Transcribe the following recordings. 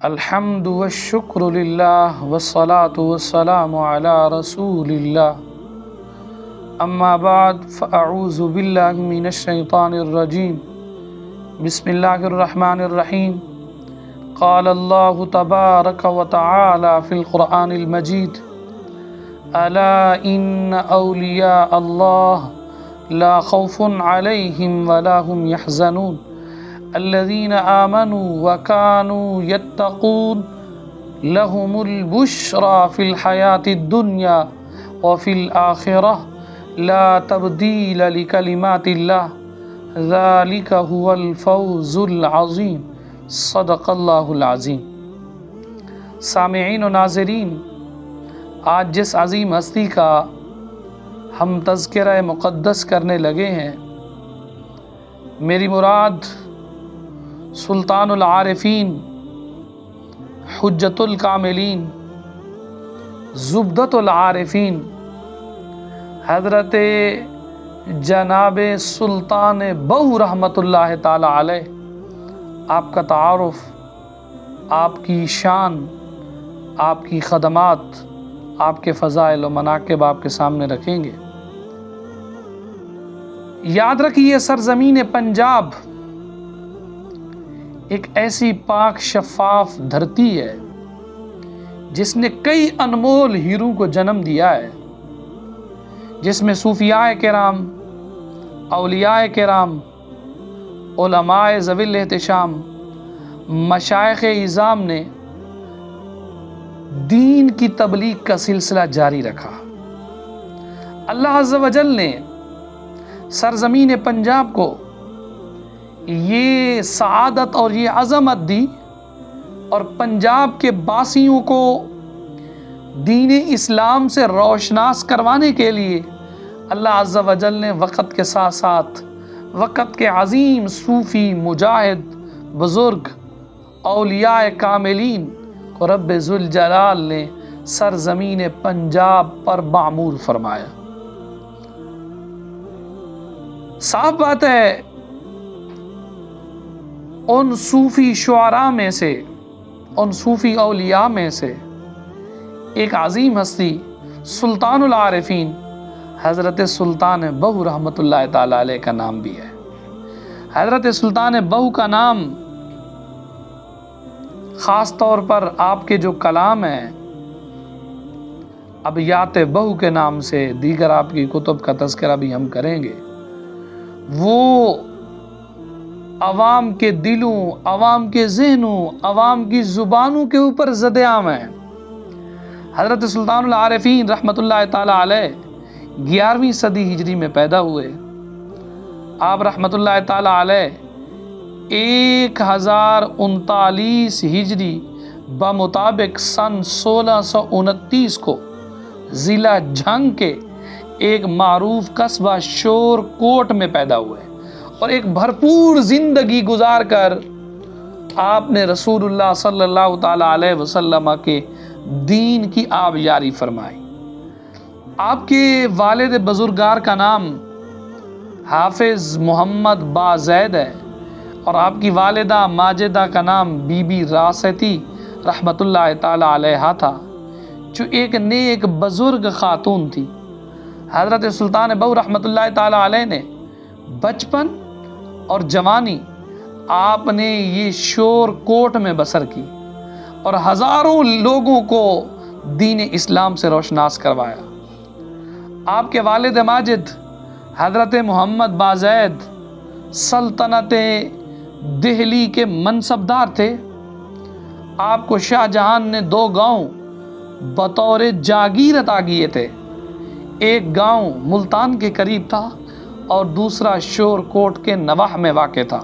الحمد والشکر للہ والصلاة والسلام علی رسول اللہ اما بعد فاعوذ باللہ من الشیطان الرجیم بسم اللہ الرحمن الرحیم قال اللہ تبارک وتعالی فی القرآن المجید الا ان اولیاء اللہ لا خوف علیہم ولا هم يحزنون الذين آمنوا وكانوا يتقون لهم البشرى في الحياة الدنيا وفي الآخرة لا تبديل لكلمات الله ذلك هو الفوز العظيم صدق اللہ العظیم۔ سامعین و ناظرین، آج جس عظیم ہستی کا ہم تذکرہ مقدس کرنے لگے ہیں، میری مراد سلطان العارفین، حجت الکاملین، زبدۃ العارفین، حضرت جناب سلطان بہو رحمۃ اللہ تعالی علیہ، آپ کا تعارف، آپ کی شان، آپ کی خدمات، آپ کے فضائل و مناقب آپ کے سامنے رکھیں گے۔ یاد رکھیے، سرزمین پنجاب ایک ایسی پاک شفاف دھرتی ہے جس نے کئی انمول ہیروں کو جنم دیا ہے، جس میں صوفیاء کرام، اولیاء کرام، علماء ذوی الاحتشام، مشائخ اعظام نے دین کی تبلیغ کا سلسلہ جاری رکھا۔ اللہ عز و جل نے سرزمین پنجاب کو یہ سعادت اور یہ عظمت دی، اور پنجاب کے باسیوں کو دین اسلام سے روشناس کروانے کے لیے اللہ عز و جل نے وقت کے ساتھ ساتھ وقت کے عظیم صوفی، مجاہد، بزرگ، اولیاء کاملین کو رب ذوالجلال نے سرزمین پنجاب پر معمور فرمایا۔ صاف بات ہے، ان صوفی شعراء میں سے، ان صوفی اولیاء میں سے ایک عظیم ہستی سلطان العارفین حضرت سلطان بہو رحمۃ اللہ تعالی علیہ کا نام بھی ہے۔ حضرت سلطان بہو کا نام خاص طور پر آپ کے جو کلام ہیں، ابیات بہو کے نام سے دیگر آپ کی کتب کا تذکرہ بھی ہم کریں گے، وہ عوام کے دلوں، عوام کے ذہنوں، عوام کی زبانوں کے اوپر زد عام ہیں۔ حضرت سلطان العارفین رحمۃ اللہ تعالی علیہ 11ویں صدی ہجری میں پیدا ہوئے۔ آپ رحمۃ اللہ تعالی علیہ 1039 ہجری بمطابق سن 1629 کو ضلع جھنگ کے ایک معروف قصبہ شور کوٹ میں پیدا ہوئے، اور ایک بھرپور زندگی گزار کر آپ نے رسول اللہ صلی اللہ تعالی علیہ وسلم کے دین کی آبیاری فرمائی۔ آپ کے والد بزرگار کا نام حافظ محمد بازید ہے، اور آپ کی والدہ ماجدہ کا نام بی بی راستی رحمۃ اللہ تعالی علیہ تھا، جو ایک نیک بزرگ خاتون تھی۔ حضرت سلطان بہو رحمۃ اللہ تعالی علیہ نے بچپن اور جوانی آپ نے یہ شور کوٹ میں بسر کی، اور ہزاروں لوگوں کو دین اسلام سے روشناس کروایا۔ آپ کے والد ماجد حضرت محمد بازید سلطنت دہلی کے منصبدار تھے۔ آپ کو شاہ جہان نے 2 گاؤں بطور جاگیر عطا کیے تھے، ایک گاؤں ملتان کے قریب تھا اور دوسرا شور کوٹ کے نواح میں واقع تھا۔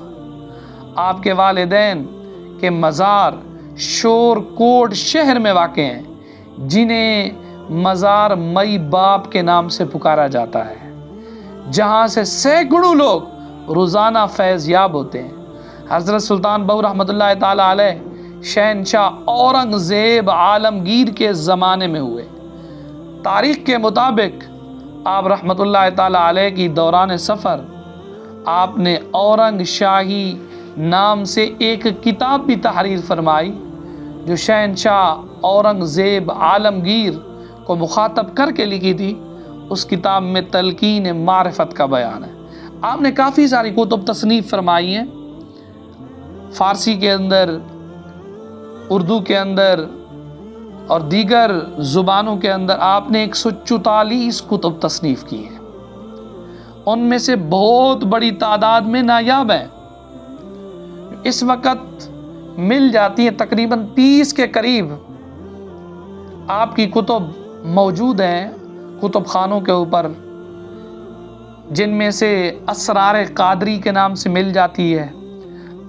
آپ کے والدین کے مزار شور کوٹ شہر میں واقع ہیں، جنہیں مزار مئی باپ کے نام سے پکارا جاتا ہے، جہاں سے سینکڑوں لوگ روزانہ فیض یاب ہوتے ہیں۔ حضرت سلطان بہو رحمۃ اللہ تعالی علیہ شہنشاہ اورنگزیب عالمگیر کے زمانے میں ہوئے۔ تاریخ کے مطابق آپ رحمۃ اللہ تعالی علیہ کی دوران سفر آپ نے اورنگ شاہی نام سے ایک کتاب بھی تحریر فرمائی، جو شہنشاہ اورنگزیب عالمگیر کو مخاطب کر کے لکھی تھی، اس کتاب میں تلقین معرفت کا بیان ہے۔ آپ نے کافی ساری کتب تصنیف فرمائی ہیں، فارسی کے اندر، اردو کے اندر اور دیگر زبانوں کے اندر آپ نے 144 کتب تصنیف کی ہیں۔ ان میں سے بہت بڑی تعداد میں نایاب ہیں، اس وقت مل جاتی ہیں، تقریباً 30 کے قریب آپ کی کتب موجود ہیں کتب خانوں کے اوپر، جن میں سے اسرار قادری کے نام سے مل جاتی ہے،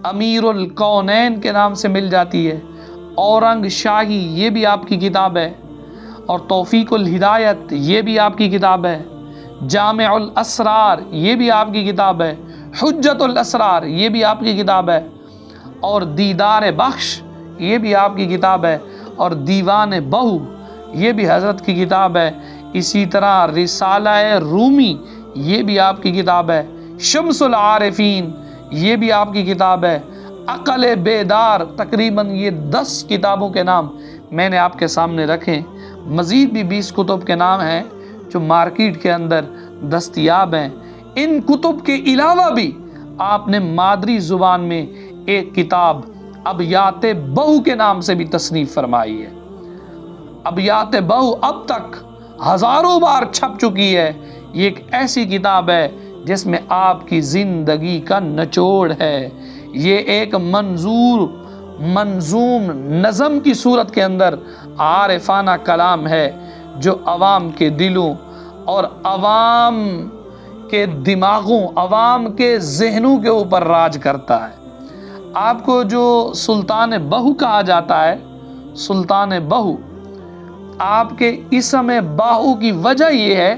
امیر الکونین کے نام سے مل جاتی ہے، اورنگ شاہی یہ بھی آپ کی کتاب ہے، اور توفیق الہدایت یہ بھی آپ کی کتاب ہے، جامع الاسرار یہ بھی آپ کی کتاب ہے، حجت الاسرار یہ بھی آپ کی کتاب ہے، اور دیدار بخش یہ بھی آپ کی کتاب ہے، اور دیوان بہو یہ بھی حضرت کی کتاب ہے، اسی طرح رسالہ رومی یہ بھی آپ کی کتاب ہے، شمس العارفین یہ بھی آپ کی کتاب ہے، عقل بیدار، تقریباً یہ 10 کتابوں کے نام میں نے آپ کے سامنے رکھے۔ مزید بھی 20 کتب کے نام ہیں جو مارکیٹ کے اندر دستیاب ہیں۔ ان کتب کے علاوہ بھی آپ نے مادری زبان میں ایک کتاب ابیات بہو کے نام سے بھی تصنیف فرمائی ہے۔ ابیات بہو اب تک ہزاروں بار چھپ چکی ہے۔ یہ ایک ایسی کتاب ہے جس میں آپ کی زندگی کا نچوڑ ہے۔ یہ ایک منظوم نظم کی صورت کے اندر عارفانہ کلام ہے جو عوام کے دلوں اور عوام کے دماغوں، عوام کے ذہنوں کے اوپر راج کرتا ہے۔ آپ کو جو سلطان بہو کہا جاتا ہے، سلطان بہو، آپ کے اسم باہو کی وجہ یہ ہے،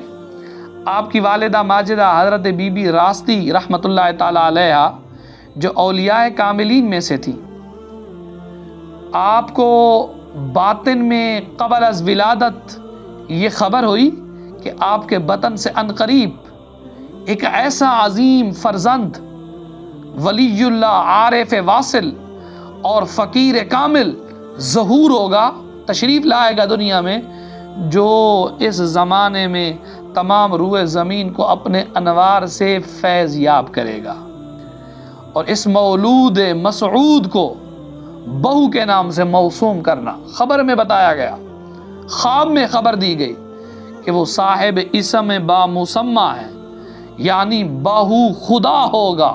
آپ کی والدہ ماجدہ حضرت بی بی راستی رحمت اللہ تعالی علیہ جو اولیاء کاملین میں سے تھی، آپ کو باطن میں قبل از ولادت یہ خبر ہوئی کہ آپ کے بطن سے عنقریب ایک ایسا عظیم فرزند، ولی اللہ، عارف واصل اور فقیر کامل ظہور ہوگا، تشریف لائے گا دنیا میں، جو اس زمانے میں تمام روئے زمین کو اپنے انوار سے فیض یاب کرے گا۔ اور اس مولود مسعود کو بہو کے نام سے موسوم کرنا خبر میں بتایا گیا، خواب میں خبر دی گئی کہ وہ صاحب اسم با مسمہ ہے، یعنی بہو خدا ہوگا۔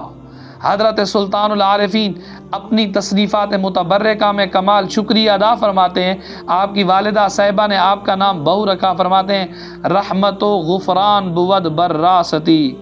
حضرت سلطان العارفین اپنی تصنیفات متبرکہ میں کمال شکریہ ادا فرماتے ہیں، آپ کی والدہ صاحبہ نے آپ کا نام بہو رکھا، فرماتے ہیں رحمت و غفران بود بر راستی،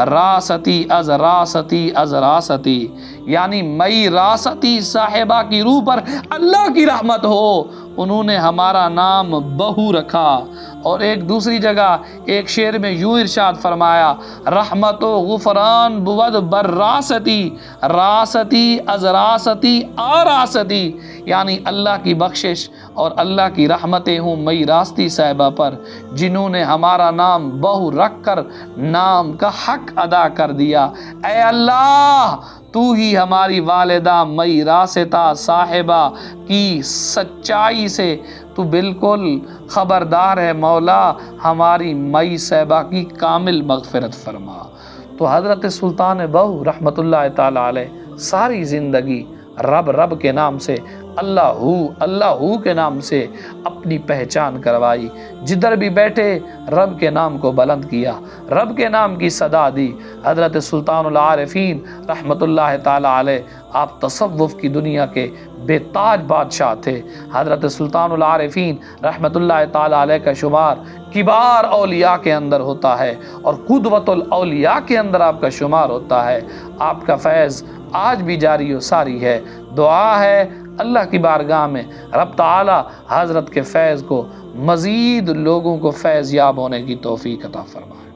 راستی از راستی از راستی، یعنی مئی راستی صاحبہ کی روح پر اللہ کی رحمت ہو، انہوں نے ہمارا نام بہو رکھا۔ اور ایک دوسری جگہ ایک شعر میں یوں ارشاد فرمایا، رحمت و غفران بود بر راستی، راستی از راستی آراستی، یعنی اللہ کی بخشش اور اللہ کی رحمتیں ہوں مئی راستی صاحبہ پر، جنہوں نے ہمارا نام بہو رکھ کر نام کا حق ادا کر دیا۔ اے اللہ، تو ہی ہماری والدہ مئی راستہ صاحبہ کی سچائی سے تو بالکل خبردار ہے مولا، ہماری مئی صاحبہ کی کامل مغفرت فرما۔ تو حضرت سلطان بہو رحمت اللہ تعالی علیہ ساری زندگی رب کے نام سے، اللہ کے نام سے اپنی پہچان کروائی، جدھر بھی بیٹھے رب کے نام کو بلند کیا، رب کے نام کی صدا دی۔ حضرت سلطان العارفین رحمت اللہ تعالی علیہ آپ تصوف کی دنیا کے بے تاج بادشاہ تھے۔ حضرت سلطان العارفین رحمت اللہ تعالی علیہ کا شمار کبار اولیاء کے اندر ہوتا ہے اور قدوۃ الاولیاء کے اندر آپ کا شمار ہوتا ہے۔ آپ کا فیض آج بھی جاری و ساری ہے۔ دعا ہے اللہ کی بارگاہ میں رب تعالی حضرت کے فیض کو، مزید لوگوں کو فیض یاب ہونے کی توفیق عطا فرمائے۔